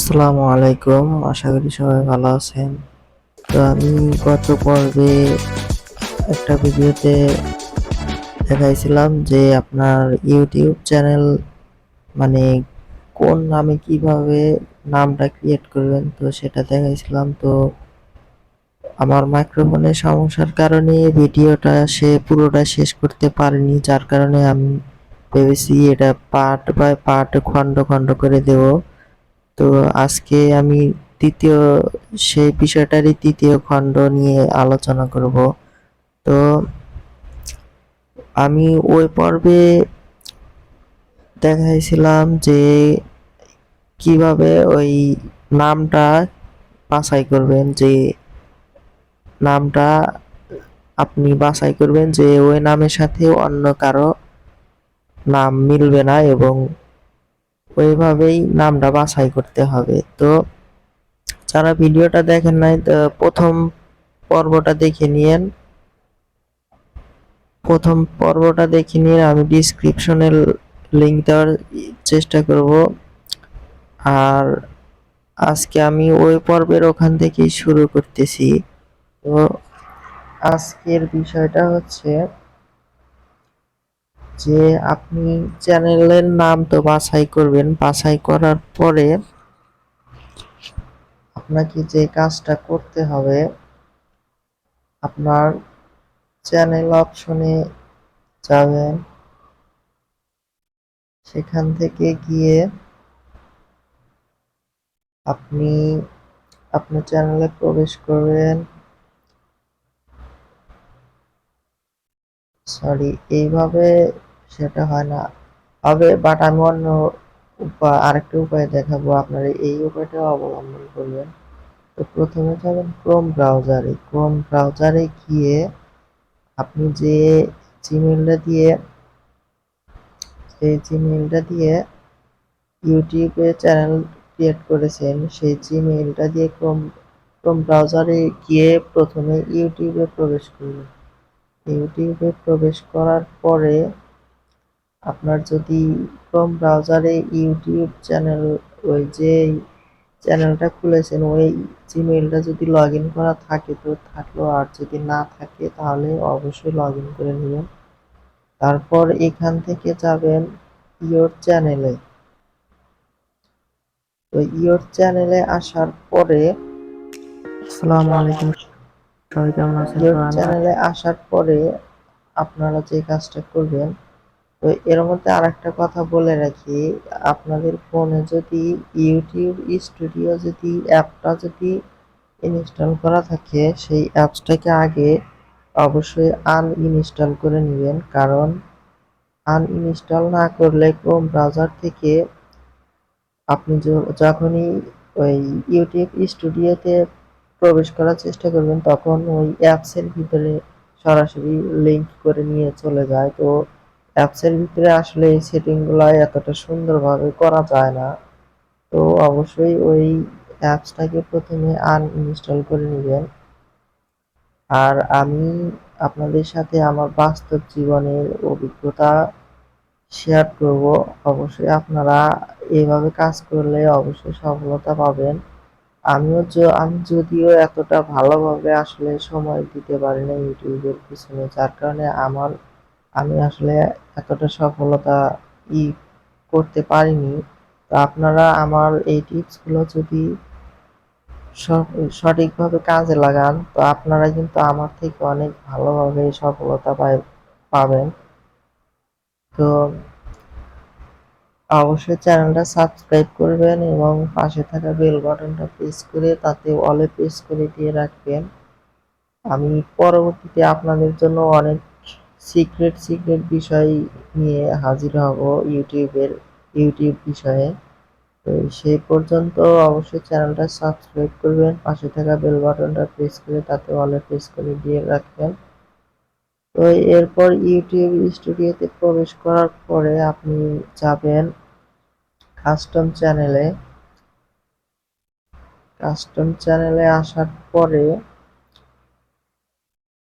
আসসালামু আলাইকুম, আশা করি সবাই ভালো আছেন। তো আমি গত পর্বে একটা ভিডিওতে দেখাইছিলাম যে আপনার ইউটিউব চ্যানেল মানে কোন নামে কিভাবে নামটা ক্রিয়েট করবেন, তো সেটা দেখাইছিলাম। তো আমার মাইক্রোফোনের সমস্যার কারণে ভিডিওটা পুরোটা শেষ করতে পারিনি, যার কারণে আমি ভেবেছি এটা পার্ট বাই পার্ট খণ্ড খণ্ড করে দেব। তো আজকে আমি তৃতীয় সেই বিষয়টারই তৃতীয় খণ্ড নিয়ে আলোচনা করব। তো আমি ওই পর্বে দেখাইছিলাম যে কিভাবে ওই নামটা বাছাই করবেন, যে নামটা আপনি বাছাই করবেন যে ওই নামের সাথে অন্য কারো নাম মিলবে না, এবং ওইভাবেই নামটা বাছাই করতে হবে। তো যারা ভিডিওটা দেখেন নাই, তো প্রথম পর্বটা দেখে নিয়েন। প্রথম পর্বটা দেখে নিয়ে আমি ডিসক্রিপশনে লিংক দেওয়ার চেষ্টা করব। আর আজকে আমি ওই পর্বের ওখান থেকেই শুরু করতেছি। তো আজকের বিষয়টা হচ্ছে যে আপনি চ্যানেলের নাম তো বাছাই করবেন, বাছাই করার পরে আপনাকে যে কাজটা করতে হবে, আপনার চ্যানেল অপশনে যাবেন, সেখান থেকে গিয়ে আপনি আপনার চ্যানেলে প্রবেশ করবেন। সরি, এইভাবে সেটা হয় না, হবে, বাট আমি অন্য আরেকটা উপায় দেখাবো, আপনারা এই উপায়টা অবলম্বন করবেন। তো প্রথমে যাবেন ক্রোম ব্রাউজারে গিয়ে আপনি যে জিমেইলটা দিয়ে ইউটিউবে চ্যানেল ক্রিয়েট করেছেন, সেই জিমেইলটা দিয়ে ক্রোম ব্রাউজারে গিয়ে প্রথমে ইউটিউবে প্রবেশ করবেন। ইউটিউবে প্রবেশ করার পরে আপনার যদি ক্রোম ব্রাউজারে ইউটিউব চ্যানেল, ওই যে চ্যানেলটা খুলেছেন ওই জিমেইলটা যদি লগ ইন করা থাকে তো থাকলো, আর যদি না থাকে তাহলে অবশ্যই লগ ইন করে নেবেন। তারপর এখান থেকে যাবেন ইয়োর চ্যানেলে। তো ইয়োর চ্যানেলে আসার পরে আসসালামু আলাইকুম, সবাই কেমন আছেন? ইয়োর চ্যানেলে আসার পরে আপনারা যে কাজটা করবেন, তো এর মধ্যে আরেকটা কথা বলে রাখি, আপনাদের ফোনে যদি ইউটিউব স্টুডিও যদি অ্যাপটা যদি ইনস্টল করা থাকে, সেই অ্যাপসটাকে আগে অবশ্যই আনইনস্টল করে নেবেন। কারণ আনইনস্টল না করলে ক্রোম ব্রাউজার থেকে আপনি যখনই ওই ইউটিউব স্টুডিওতে প্রবেশ করার চেষ্টা করবেন, তখন ওই অ্যাপসের ভিতরে সরাসরি লিংক করে নিয়ে চলে যায়। তো অ্যাপসের ভিতরে আসলে এই সেটিংগুলো এতটা সুন্দরভাবে করা যায় না। তো অবশ্যই ওই অ্যাপসটাকে প্রথমে আনইনস্টল করে নেবেন। আর আমি আপনাদের সাথে আমার বাস্তব জীবনের অভিজ্ঞতা শেয়ার করব। অবশ্যই আপনারা এইভাবে কাজ করলে অবশ্যই সফলতা পাবেন। আমি যদিও এতটা ভালোভাবে আসলে সময় দিতে পারি না ইউটিউবের পিছনে, যার কারণে আমি আসলে এতটা সফলতা ই করতে পারিনি। তো আপনারা আমার এই টিপসগুলো যদি সঠিকভাবে কাজে লাগান, তো আপনারা কিন্তু আমার থেকে অনেক ভালোভাবে সফলতা পাবেন। তো অবশ্যই চ্যানেলটা সাবস্ক্রাইব করবেন এবং পাশে থাকা বেল বাটনটা প্রেস করে তাতে অলে প্রেস করে দিয়ে রাখবেন। আমি পরবর্তীতে আপনাদের জন্য অনেক সিক্রেট বিষয় নিয়ে হাজির হব ইউটিউব বিষয়ে। তো সেই পর্যন্ত অবশ্যই চ্যানেলটা সাবস্ক্রাইব করবেন, পাশে থাকা বেল বাটনটা প্রেস করে তাতে অলে প্রেস করে দিয়ে রাখবেন। তো এরপর ইউটিউব স্টুডিওতে প্রবেশ করার পরে আপনি যাবেন কাস্টম চ্যানেলে আসার পরে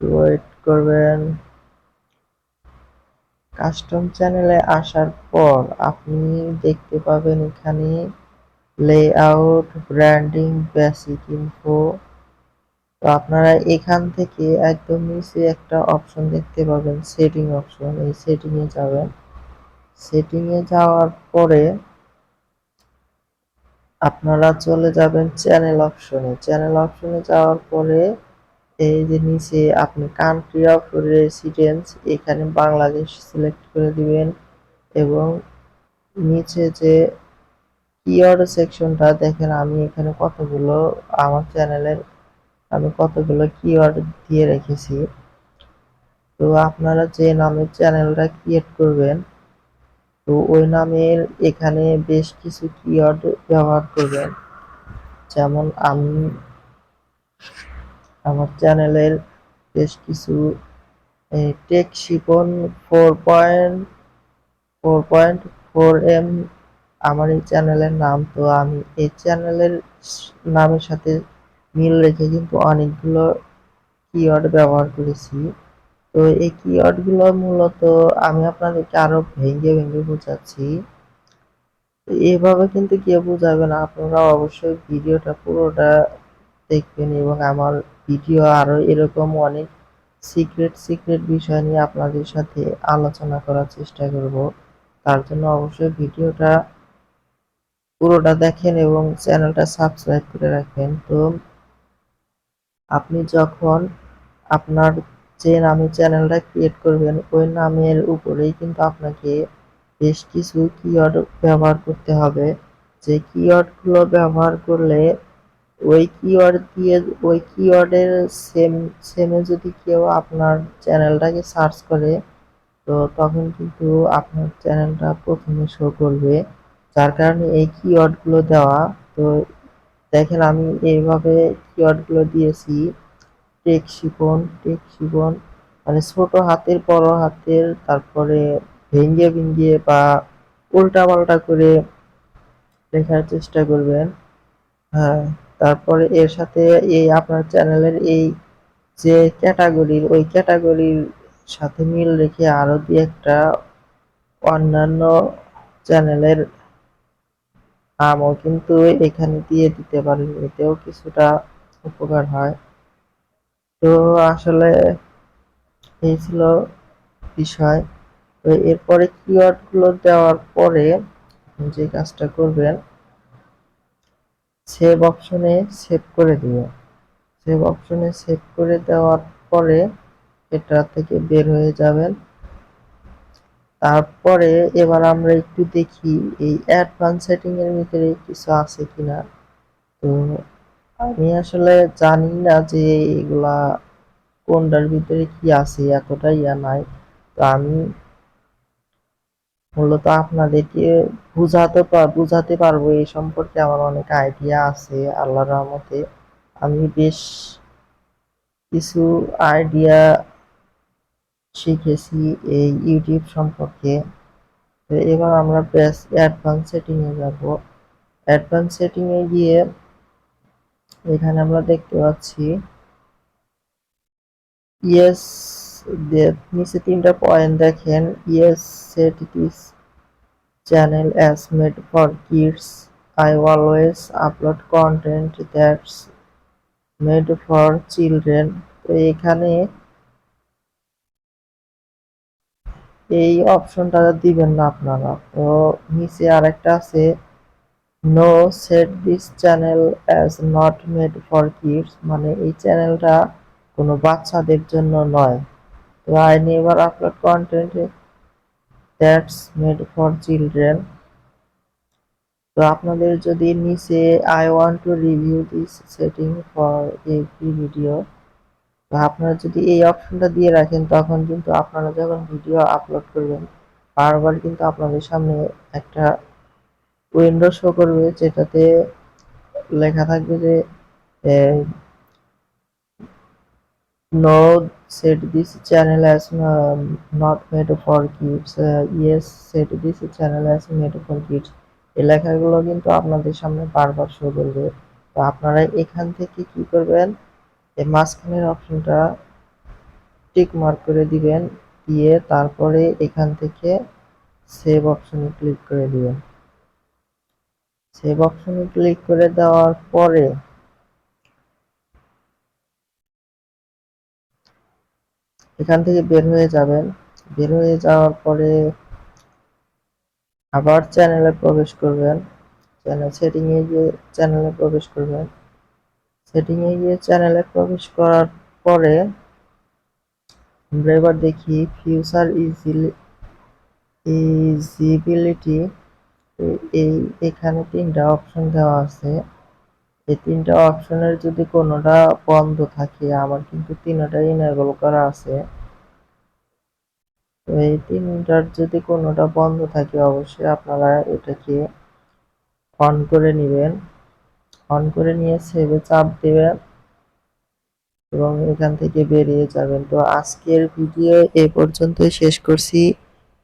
ওয়েট করবেন। কাস্টম চ্যানেলে আসার পর আপনি দেখতে পাবেন এখানে লেআউট, ব্র্যান্ডিং, বেসিক ইনফো। তো আপনারা এখান থেকে একদম নিচে একটা অপশন দেখতে পাবেন, সেটিং অপশন। এই সেটিং এ যাবেন। সেটিং এ যাওয়ার পরে আপনারা চলে যাবেন চ্যানেল অপশনে। চ্যানেল অপশনে যাওয়ার পরে এই যে নিচে আপনি কান্ট্রি অফ রেসিডেন্স, এখানে বাংলাদেশ সিলেক্ট করে দিবেন এবং নিচে যে কিওয়ার্ড সেকশনটা দেখেন, আমি এখানে কতগুলো আমার চ্যানেলের আমি কতগুলো কিওয়ার্ড দিয়ে রেখেছি। তো আপনারা যে নামে চ্যানেলটা ক্রিয়েট করবেন, তো ওই নামের এখানে বেশ কিছু কিওয়ার্ড ব্যবহার করবেন। যেমন আমি আমার চ্যানেলের বেশ কিছু টেক শিপন 4.4 আমার এই চ্যানেলের নাম। তো আমি এই চ্যানেলের নামের সাথে মিল রেখে কিন্তু অনেকগুলো কিওয়ার্ড ব্যবহার করেছি। তো এই কিওয়ার্ড গুলো মূলত আমি আপনাদেরকে আরো ভেঙে ভেঙে বোঝাচ্ছি। এভাবে কিন্তু কেউ বোঝাবে না, আপনারা অবশ্যই ভিডিওটা পুরোটা দেখবেন এবং আমার ভিডিও আরো এরকম অনেক সিক্রেট বিষয় নিয়ে আপনাদের সাথে আলোচনা করার চেষ্টা করব। তার জন্য অবশ্যই ভিডিওটা পুরোটা দেখেন এবং চ্যানেলটা সাবস্ক্রাইব করে রাখবেন। তো আপনি যখন আপনার যে নামে চ্যানেলটা ক্রিয়েট করবেন, ওই নামের উপরেই কিন্তু আপনাকে বেশ কিছু কিওয়ার্ড ব্যবহার করতে হবে। যে কিওয়ার্ড গুলো ব্যবহার করলে ওই কিওয়ার্ডের সেমে যদি কেউ আপনার চ্যানেলটাকে সার্চ করে, তো তখন কিন্তু আপনার চ্যানেলটা প্রথমে শো করবে। যার কারণে এই কিওয়ার্ড গুলো দেওয়া। তো দেখেন আমি এইভাবে কিওয়ার্ড গুলো দিয়েছি। টেক শিপন মানে ছোট হাতের বড় হাতের, তারপরে ভেঙ্গে ভেঙ্গে বা উল্টা পাল্টা করে লেখার চেষ্টা করবেন। হ্যাঁ, তারপরে এর সাথে এই আপনার চ্যানেলের এই যে ক্যাটাগরির, ওই ক্যাটাগরির সাথে মিল রেখে আরো দুই একটা অন্যান্য চ্যানেলের নামও কিন্তু এখানে দিয়ে দিতে পারেন, এতেও কিছুটা উপকার হয়। তো আসলে এই ছিল বিষয়। তো এরপরে কিওয়ার্ড গুলো দেওয়ার পরে যে কাজটা করবেন, সেভ অপশনে সেভ করে দিবেন। সেভ অপশনে সেভ করে দেওয়ার পরে এটা থেকে বের হয়ে যাবেন। তারপরে এবার আমরা একটু দেখি এই অ্যাডভান্স সেটিং এর ভিতরে কিছু আছে কিনা। তো আমি আসলে জানি না যে এগুলা কোনটার ভিতরে কি আছে, এতটা ইয়া নাই। তো আমি মূলত আপনাদেরকে বুঝাতে পারবো, এই সম্পর্কে আমার অনেক আইডিয়া আছে আল্লাহর রহমতে। আমি বেশ কিছু আইডিয়া শিখেছি এই ইউটিউব সম্পর্কে। তো এবার আমরা বেশ অ্যাডভান্স সেটিং এ যাব। অ্যাডভান্স সেটিং এ গিয়ে এখানে আমরা দেখতে পাচ্ছি ইয়েস, নিচে তিনটা পয়েন্ট দেখেন। Yes, said this channel as made for kids. I always upload content that's made for children. তো এখানে এই অপশনটা দিবেন না আপনারা। তো নিচে আরেকটা আছে, no set this channel as not made for kids, মানে এই চ্যানেলটা কোনো বাচ্চাদের জন্য নয়। তো I never upload content that's made for children। তো আপনাদের যদি নিচে I want to review this setting for every video, তো আপনারা যদি এই অপশনটা দিয়ে রাখেন, তখন কিন্তু আপনারা যখন ভিডিও আপলোড করবেন বারবার কিন্তু আপনাদের সামনে একটা উইন্ডো শো করবে, যেটাতে লেখা থাকবে যে no, said this channel as not made for kids. Yes, said this channel as made for kids. এই লেখাগুলো কিন্তু আপনাদের সামনে বারবার শো করবে। তো আপনারা এখান থেকে কি করবেন, এই মাঝখানের অপশনটা টিক মার্ক করে দিবেন, দিয়ে তারপরে এখান থেকে সেভ অপশনে ক্লিক করে দিবেন। সেভ অপশনে ক্লিক করে দেওয়ার পরে এখান থেকে বের হয়ে যাবেন। বের হয়ে যাওয়ার পরে আবার চ্যানেলে প্রবেশ করবেন। চ্যানেল সেটিংয়ে গিয়ে চ্যানেলে প্রবেশ করবেন। সেটিংয়ে গিয়ে চ্যানেলে প্রবেশ করার পরে আমরা এবার দেখি ফিউচার ইজিবিলিটি। এই এখানে 3টা অপশন দেওয়া আছে। এই 3টা অপশনের যদি কোনোটা বন্ধ থাকে, আমার কিন্তু 3টাই ইনেবল করা আছে। তো এই 3টার যদি কোনোটা বন্ধ থাকে অবশ্যই আপনারা এটাকে অন করে নেবেন। অন করে নিয়ে সেভে চাপ দেবেন এবং এখান থেকে বেরিয়ে যাবেন। তো আজকের ভিডিও এ পর্যন্তই শেষ করছি।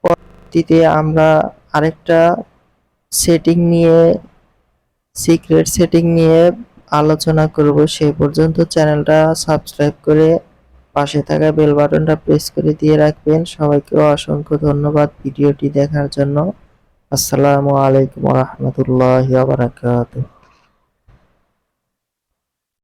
পরবর্তীতে আমরা আরেকটা সেটিং নিয়ে, সিক্রেট সেটিং নিয়ে আলোচনা করব। সেই পর্যন্ত চ্যানেলটা সাবস্ক্রাইব করে পাশে থাকা বেল বাটনটা প্রেস করে দিয়ে রাখবেন। সবাইকে অসংখ্য ধন্যবাদ ভিডিওটি দেখার জন্য। আসসালামু আলাইকুম ওয়া রাহমাতুল্লাহি ওয়া বারাকাতুহু।